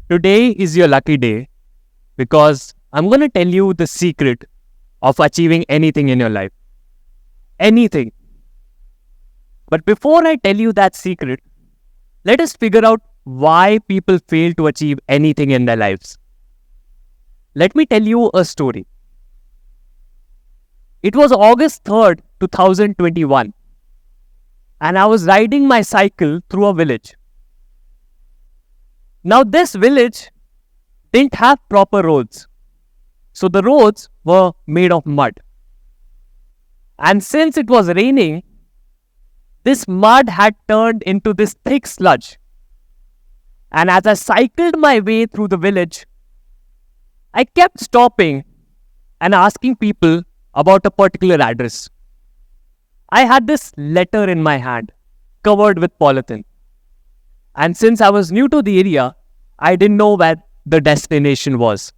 Today is your lucky day because I'm going to tell you the secret of achieving anything in your life. Anything. But before I tell you that secret, let us figure out why people fail to achieve anything in their lives. Let me tell you a story. It was August 3rd, 2021, and I was riding my cycle through a village. Now, this village didn't have proper roads, so the roads were made of mud. And since it was raining, this mud had turned into this thick sludge. And as I cycled my way through the village, I kept stopping and asking people about a particular address. I had this letter in my hand, covered with polythene. And since I was new to the area, I didn't know where the destination was.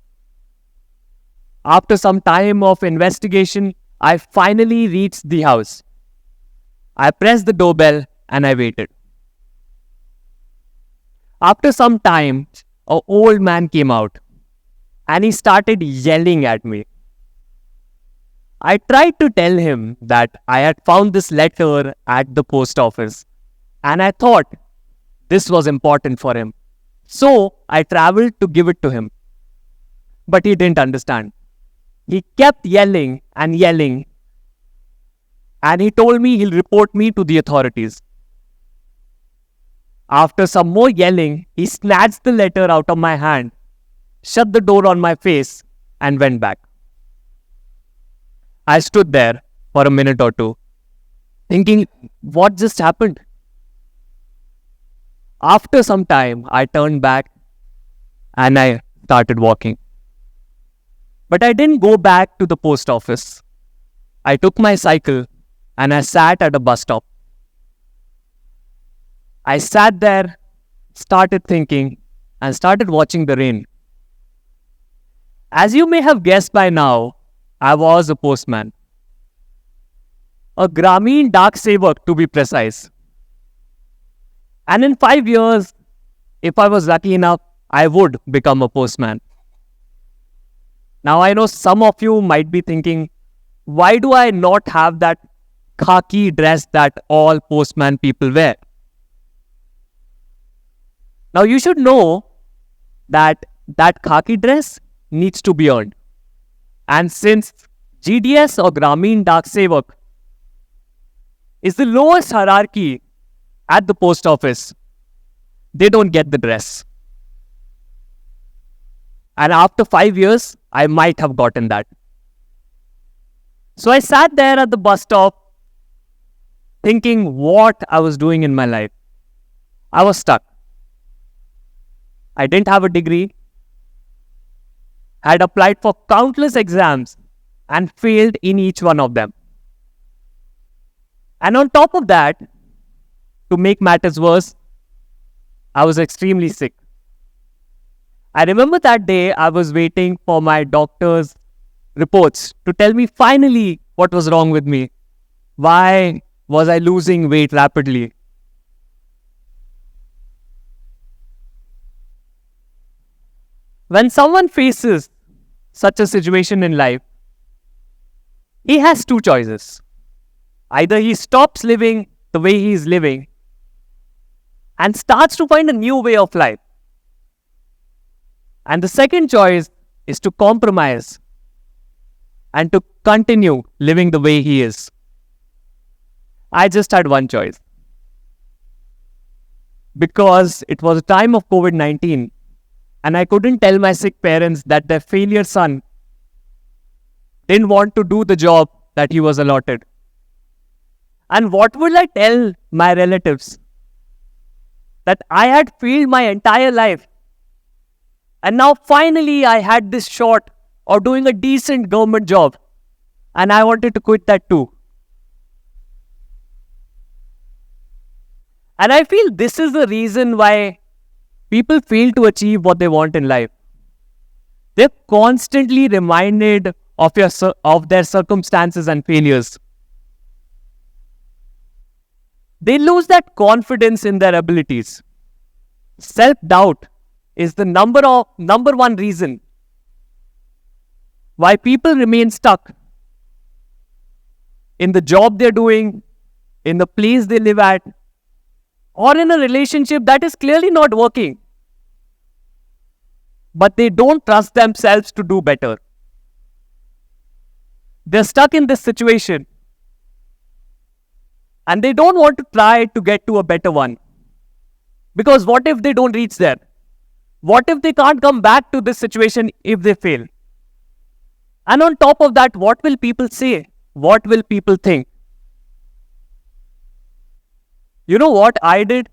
After some time of investigation, I finally reached the house. I pressed the doorbell and I waited. After some time, an old man came out and he started yelling at me. I tried to tell him that I had found this letter at the post office and I thought this was important for him. So I traveled to give it to him. But he didn't understand. He kept yelling and yelling and he told me he'll report me to the authorities. After some more yelling, he snatched the letter out of my hand, shut the door on my face and went back. I stood there for a minute or two, thinking, what just happened? After some time, I turned back and I started walking. But I didn't go back to the post office. I took my cycle and I sat at a bus stop. I sat there, started thinking, and started watching the rain. As you may have guessed by now, I was a postman. A Grameen Dak Sevak to be precise. And in 5 years, if I was lucky enough, I would become a postman. Now I know some of you might be thinking, why do I not have that khaki dress that all postman people wear? Now you should know that khaki dress needs to be earned. And since GDS or Grameen Dak Sevak is the lowest hierarchy at the post office, they don't get the dress. And after 5 years, I might have gotten that. So I sat there at the bus stop thinking what I was doing in my life. I was stuck. I didn't have a degree. I had applied for countless exams and failed in each one of them. And on top of that, to make matters worse, I was extremely sick. I remember that day I was waiting for my doctor's reports to tell me finally what was wrong with me. Why was I losing weight rapidly? When someone faces such a situation in life, he has two choices. Either he stops living the way he is living and starts to find a new way of life. And the second choice is to compromise and to continue living the way he is. I just had one choice. Because it was a time of COVID-19 and I couldn't tell my sick parents that their failure son didn't want to do the job that he was allotted. And what will I tell my relatives? That I had failed my entire life. And now finally I had this shot of doing a decent government job. And I wanted to quit that too. And I feel this is the reason why people fail to achieve what they want in life. They're constantly reminded of their circumstances and failures. They lose that confidence in their abilities. Self-doubt is the number one reason why people remain stuck in the job they're doing, in the place they live at, or in a relationship that is clearly not working. But they don't trust themselves to do better. They're stuck in this situation and they don't want to try to get to a better one. Because what if they don't reach there? What if they can't come back to this situation if they fail? And on top of that, what will people say? What will people think? You know what I did?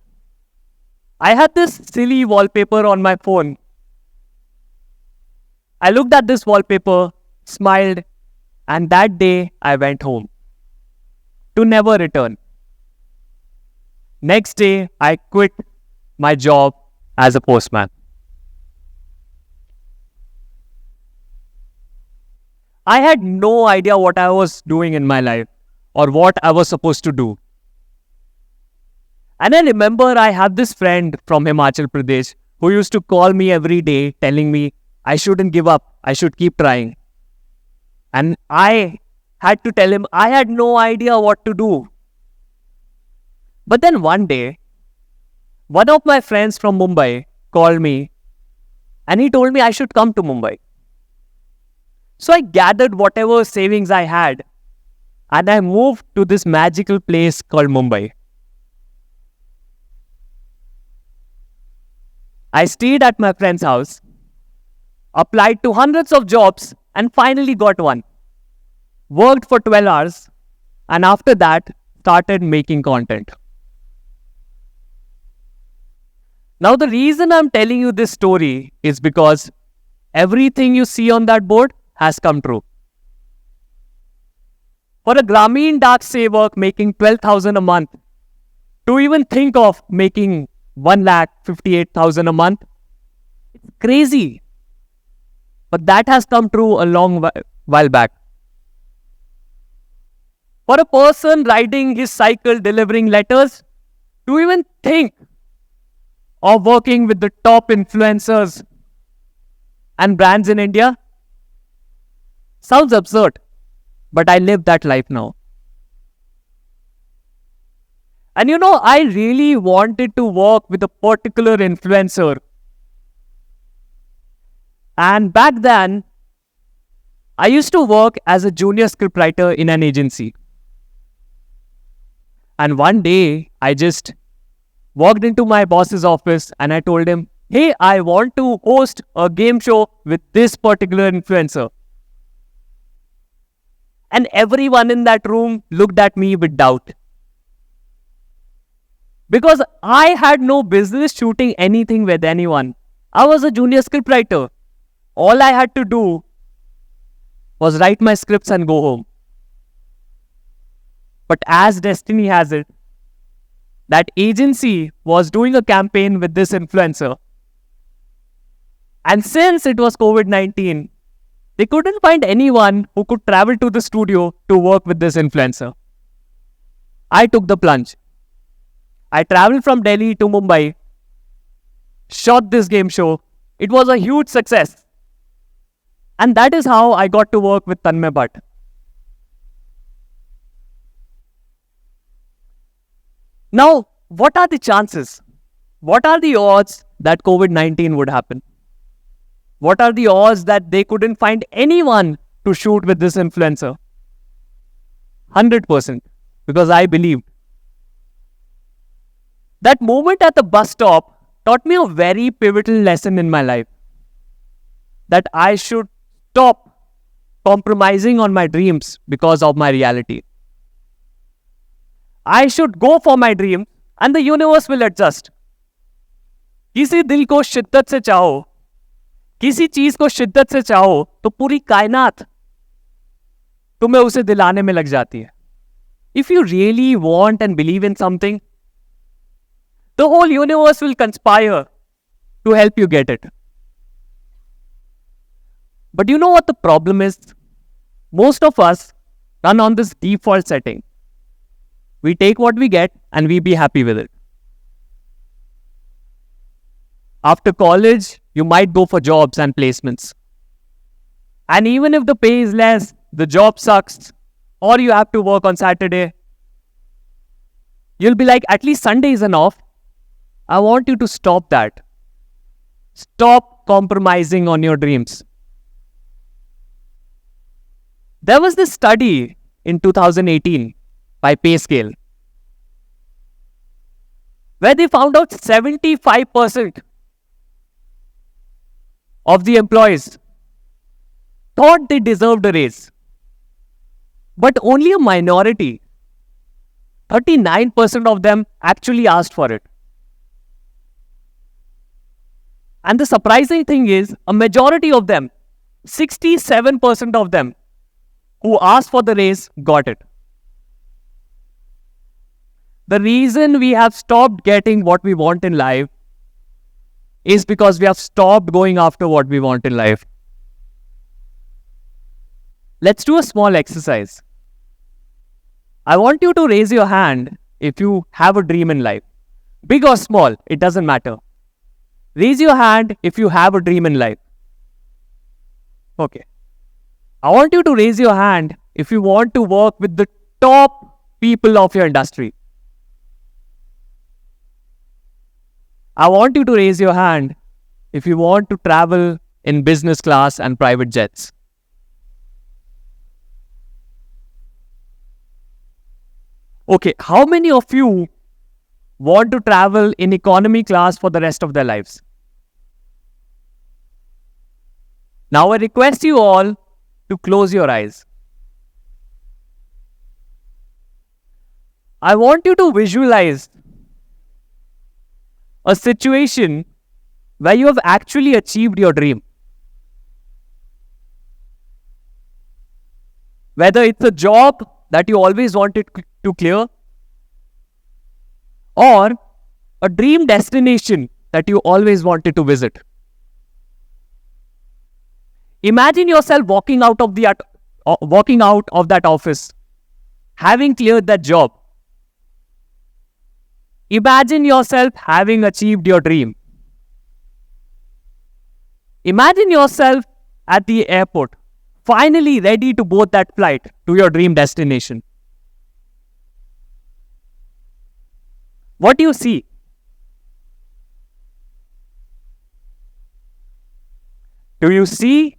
I had this silly wallpaper on my phone. I looked at this wallpaper, smiled, and that day I went home to never return. Next day, I quit my job as a postman. I had no idea what I was doing in my life or what I was supposed to do. And I remember I had this friend from Himachal Pradesh who used to call me every day telling me I shouldn't give up, I should keep trying. And I had to tell him I had no idea what to do. But then one day, one of my friends from Mumbai called me and he told me I should come to Mumbai. So I gathered whatever savings I had and I moved to this magical place called Mumbai. I stayed at my friend's house, applied to hundreds of jobs and finally got one. Worked for 12 hours and after that started making content. Now the reason I'm telling you this story is because everything you see on that board has come true. For a Grameen Dak Sevak making 12,000 a month, to even think of making 1,58,000 a month, it's crazy. But that has come true a long while back. For a person riding his cycle delivering letters, to even think of working with the top influencers and brands in India sounds absurd, but I live that life now. And I really wanted to work with a particular influencer. And back then, I used to work as a junior scriptwriter in an agency. And one day, I just walked into my boss's office and I told him, hey, I want to host a game show with this particular influencer. And everyone in that room looked at me with doubt. Because I had no business shooting anything with anyone. I was a junior scriptwriter. All I had to do was write my scripts and go home. But as destiny has it, that agency was doing a campaign with this influencer. And since it was COVID-19, they couldn't find anyone who could travel to the studio to work with this influencer. I took the plunge. I traveled from Delhi to Mumbai, shot this game show. It was a huge success. And that is how I got to work with Tanmay Bhatt. Now, what are the chances? What are the odds that COVID-19 would happen? What are the odds that they couldn't find anyone to shoot with this influencer? 100%, because I believed. That moment at the bus stop taught me a very pivotal lesson in my life. That I should stop compromising on my dreams because of my reality. I should go for my dream and the universe will adjust. किसी दिल को शिद्दत से चाहो, किसी चीज को शिद्दत से चाहो तो पूरी कायनात तुम्हें उसे दिलाने में लग जाती है. If you really want and believe in something, the whole universe will conspire to help you get it. But you know what the problem is? Most of us run on this default setting. We take what we get and we be happy with it. After college, you might go for jobs and placements. And even if the pay is less, the job sucks, or you have to work on Saturday, you'll be like, at least Sunday is an off. I want you to stop that. Stop compromising on your dreams. There was this study in 2018 by PayScale where they found out 75% of the employees thought they deserved a raise. But only a minority, 39% of them, actually asked for it. And the surprising thing is, a majority of them, 67% of them who asked for the raise, got it. The reason we have stopped getting what we want in life is because we have stopped going after what we want in life. Let's do a small exercise. I want you to raise your hand if you have a dream in life. Big or small, it doesn't matter. Raise your hand if you have a dream in life. Okay. I want you to raise your hand if you want to work with the top people of your industry. I want you to raise your hand if you want to travel in business class and private jets. Okay, how many of you want to travel in economy class for the rest of their lives? Now I request you all to close your eyes. I want you to visualize a situation where you have actually achieved your dream. Whether it's a job that you always wanted to clear, or a dream destination that you always wanted to visit. Imagine yourself walking out of that office, having cleared that job. Imagine yourself having achieved your dream. Imagine yourself at the airport, finally ready to board that flight to your dream destination. What do you see? Do you see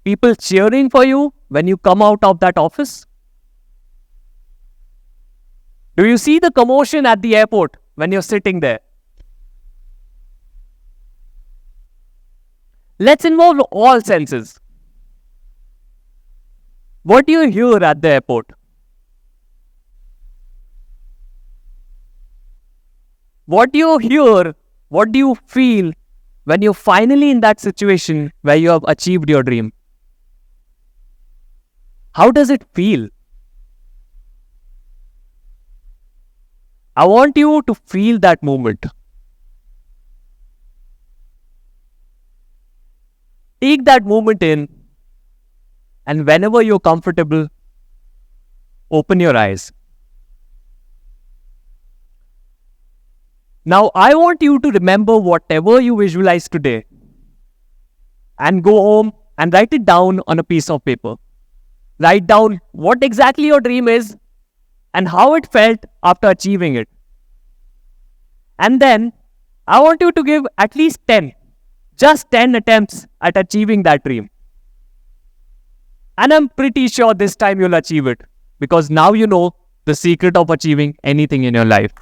people cheering for you when you come out of that office? Do you see the commotion at the airport when you're sitting there? Let's involve all senses. What do you hear at the airport? What do you hear? What do you feel when you're finally in that situation where you have achieved your dream? How does it feel? I want you to feel that moment. Take that moment in, and whenever you're comfortable, open your eyes. Now, I want you to remember whatever you visualized today and go home and write it down on a piece of paper. Write down what exactly your dream is and how it felt after achieving it. And then, I want you to give at least 10, just 10 attempts at achieving that dream. And I'm pretty sure this time you'll achieve it, because now you know the secret of achieving anything in your life.